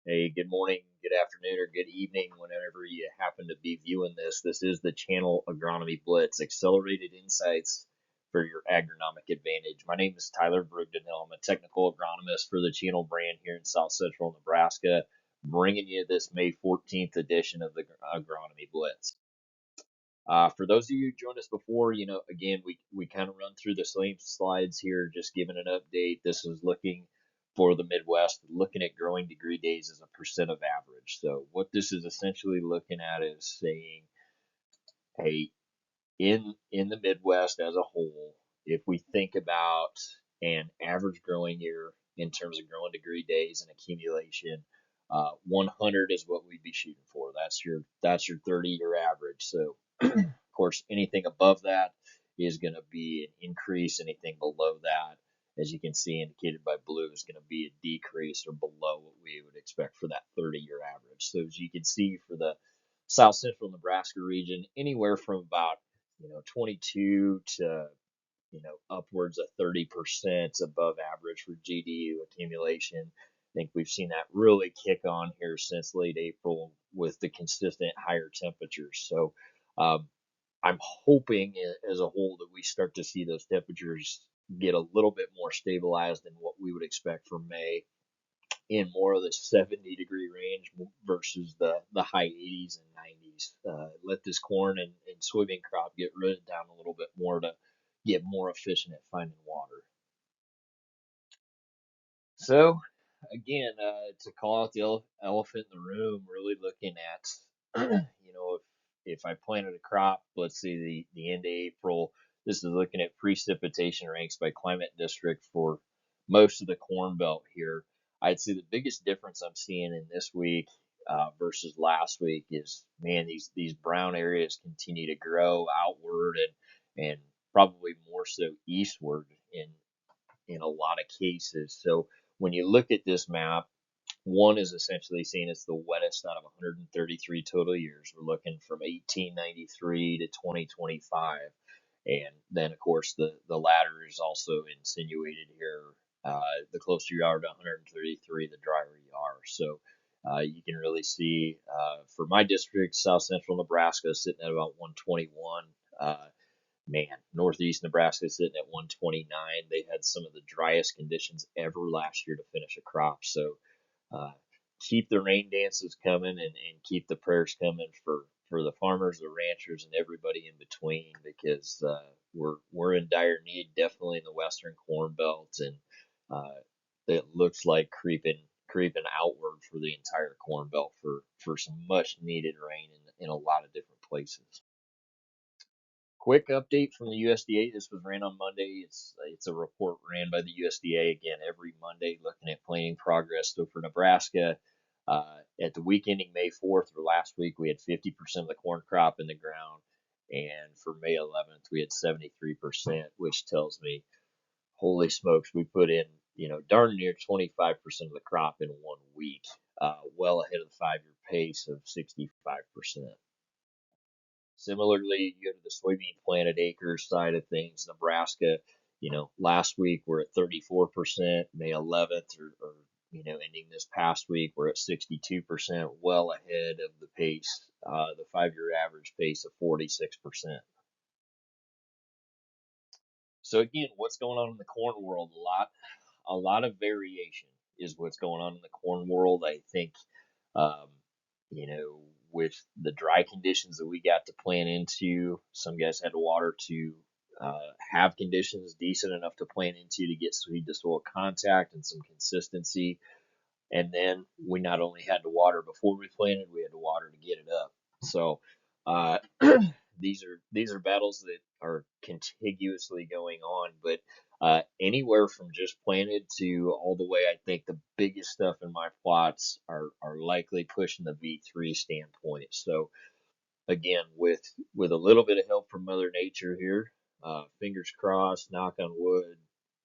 Hey, good morning, good afternoon, or good evening, whenever you happen to be viewing this. This is the channel Agronomy Blitz, accelerated insights for your agronomic advantage. My name is Tyler Brugdenhill. I'm a technical agronomist for the channel brand here in South Central Nebraska, bringing you this May 14th edition of the Agronomy Blitz. For those of you who joined us before, again, we kind of run through the same slides here, just giving an update. This is looking for the Midwest, looking at growing degree days as a percent of average. So what this is essentially looking at is saying, hey, in the Midwest as a whole, if we think about an average growing year in terms of growing degree days and accumulation, 100 is what we'd be shooting for. That's your 30-year average. So, of course, anything above that is going to be an increase. Anything below that, as you can see indicated by blue, is going to be a decrease or below what we would expect for that 30-year average. So, as you can see for the South Central Nebraska region, anywhere from about 22 to upwards of 30% above average for GDD accumulation. I think we've seen that really kick on here since late April with the consistent higher temperatures. So I'm hoping as a whole that we start to see those temperatures get a little bit more stabilized than what we would expect for May, in more of the 70-degree range versus the high 80s and 90s. Let this corn and soybean crop get rooted down a little bit more to get more efficient at finding water. So, again, to call out the elephant in the room, really looking at, if I planted a crop, let's say the end of April, this is looking at precipitation ranks by climate district for most of the corn belt here. I'd say the biggest difference I'm seeing in this week versus last week is, man, these brown areas continue to grow outward and probably more so eastward in a lot of cases. So when you look at this map, one is essentially saying it's the wettest out of 133 total years. We're looking from 1893 to 2025. And then, of course, the latter is also insinuated here. The closer you are to 133, the drier you are. So you can really see for my district, South Central Nebraska, sitting at about 121. Man, Northeast Nebraska is sitting at 129. They had some of the driest conditions ever last year to finish a crop. So uh, keep the rain dances coming and keep the prayers coming for the farmers, the ranchers, and everybody in between, because we're in dire need, definitely in the Western Corn Belt, and uh, it looks like creeping outward for the entire Corn Belt for some much needed rain in a lot of different places. Quick update from the USDA. This was ran on Monday. It's a report ran by the USDA again every Monday, looking at planting progress. So for Nebraska, at the week ending May 4th, or last week, we had 50% of the corn crop in the ground, and for May 11th, we had 73%, which tells me, holy smokes, we put in darn near 25% of the crop in 1 week, well ahead of the 5-year pace of 65%. Similarly, you go to the soybean planted acres side of things, Nebraska, last week we're at 34%, May 11th, or ending this past week, we're at 62%, well ahead of the pace, the 5-year average pace of 46%. So again, what's going on in the corn world? A lot of variation is what's going on in the corn world. I think, um, you know, with the dry conditions that we got to plant into, some guys had water to have conditions decent enough to plant into to get seed to soil contact and some consistency. And then we not only had to water before we planted, we had to water to get it up. So uh, these are battles that are contiguously going on, but anywhere from just planted to all the way, I think the biggest stuff in my plots are likely pushing the V3 standpoint. So again, with a little bit of help from Mother Nature here, fingers crossed, knock on wood,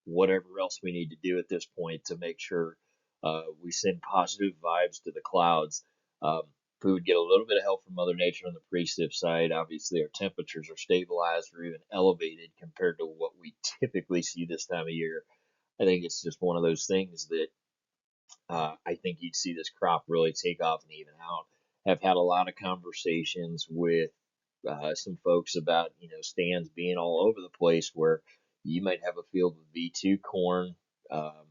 whatever else we need to do at this point to make sure we send positive vibes to the clouds. If we would get a little bit of help from Mother Nature on the precip side, obviously our temperatures are stabilized or even elevated compared to what we typically see this time of year. I think it's just one of those things that I think you'd see this crop really take off and even out. Have had a lot of conversations with some folks about stands being all over the place, where you might have a field of V2 corn. Um,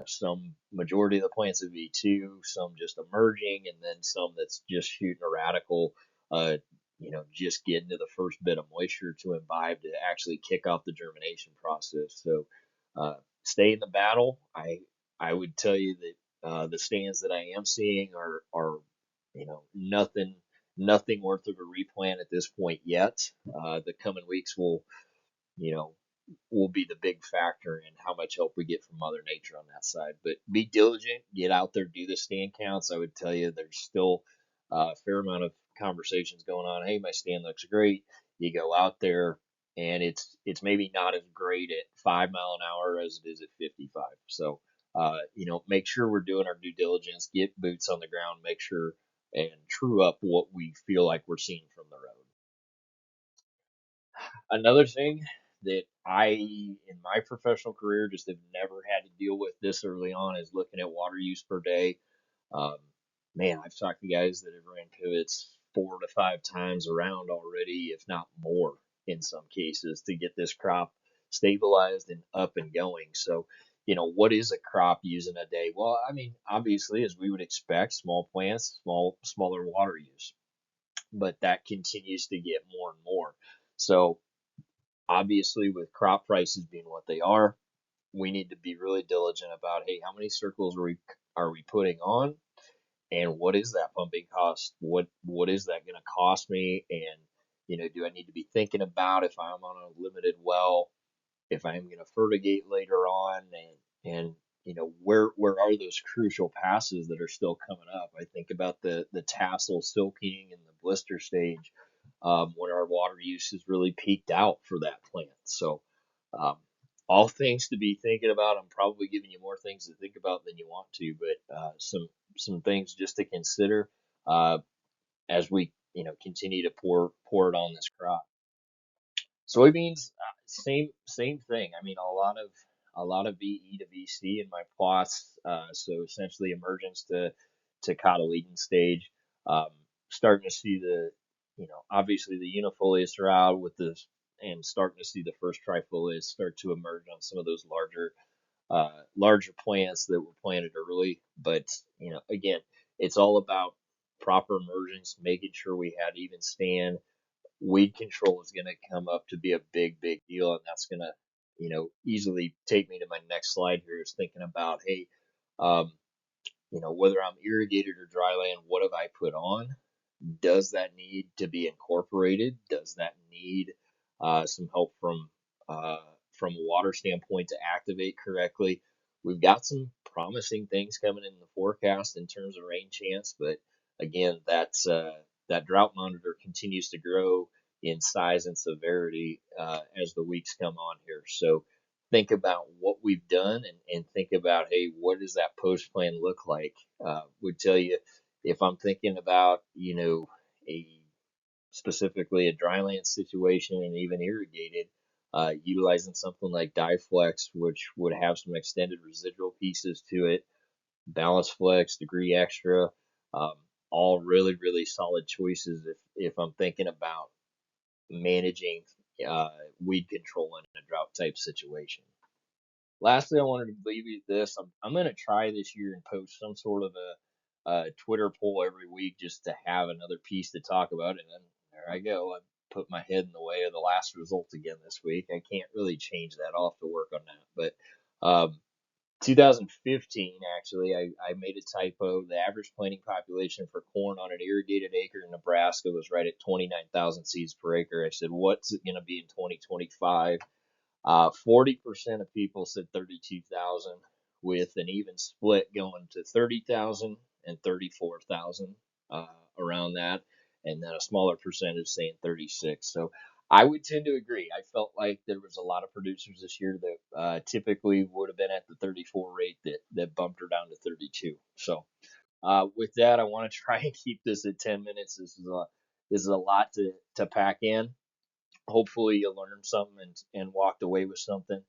some majority of the plants of V2, some just emerging, and then some that's just shooting a radical. Just getting to the first bit of moisture to imbibe to actually kick off the germination process. So stay in the battle. I would tell you that the stands that I am seeing are nothing worth of a replant at this point yet. The coming weeks you know will be the big factor in how much help we get from Mother Nature on that side. But be diligent, get out there, do the stand counts. I would tell you there's still a fair amount of conversations going on. Hey, my stand looks great. You go out there and it's maybe not as great at 5 mile an hour as it is at 55. So make sure we're doing our due diligence, get boots on the ground, make sure and true up what we feel like we're seeing from the road. Another thing that I, in my professional career, just have never had to deal with this early on is looking at water use per day. Um, Man, I've talked to guys that have ran pivots 4 to 5 times around already, if not more in some cases, to get this crop stabilized and up and going. So, what is a crop using a day? Well, I mean, obviously, as we would expect, small plants, smaller water use, but that continues to get more and more. So obviously, with crop prices being what they are, we need to be really diligent about, hey, how many circles are we putting on, and what is that pumping cost? What is that going to cost me? And do I need to be thinking about if I'm on a limited well, if I'm going to fertigate later on, and where are those crucial passes that are still coming up? I think about the tassel silking and the blister stage, when our water use is really peaked out for that plant. So um, all things to be thinking about. I'm probably giving you more things to think about than you want to, but some things just to consider uh, as we continue to pour it on this crop. Soybeans, same thing. I mean, a lot of VE to VC in my plots. So essentially emergence to cotyledon stage. Um, Starting to see obviously the unifoliates are out with this, and starting to see the first trifoliates start to emerge on some of those larger plants that were planted early. But again, it's all about proper emergence, making sure we had even stand. Weed control is going to come up to be a big deal, and that's going to easily take me to my next slide here, is thinking about, hey, um, whether I'm irrigated or dry land, what have I put on? Does that need to be incorporated? Does that need some help uh, from a water standpoint to activate correctly? We've got some promising things coming in the forecast in terms of rain chance, but again, that drought monitor continues to grow in size and severity as the weeks come on here. So think about what we've done, and think about, hey, what does that post plan look like? Would tell you, if I'm thinking about, a specifically a dryland situation and even irrigated, utilizing something like Dyflex, which would have some extended residual pieces to it, Balance Flex, Degree Extra, um, all really solid choices if I'm thinking about managing uh, weed control in a drought type situation. Lastly, I wanted to leave you with this. I'm going to try this year and post some sort of a Twitter poll every week, just to have another piece to talk about. And then there I go. I put my head in the way of the last result again this week. I can't really change that. I'll have to work on that. But 2015, actually, I made a typo. The average planting population for corn on an irrigated acre in Nebraska was right at 29,000 seeds per acre. I said, what's it going to be in 2025? 40% of people said 32,000, with an even split going to 30,000 and 34,000, around that, and then a smaller percentage saying 36. So I would tend to agree. I felt like there was a lot of producers this year that typically would have been at the 34 rate that bumped her down to 32. So with that, I want to try and keep this at 10 minutes. This is a lot to pack in. Hopefully you learned something and walked away with something.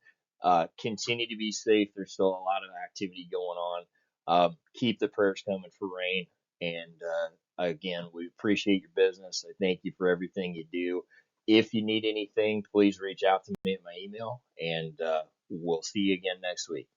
Continue to be safe. There's still a lot of activity going on. Keep the prayers coming for rain. And again, we appreciate your business. I thank you for everything you do. If you need anything, please reach out to me at my email, and we'll see you again next week.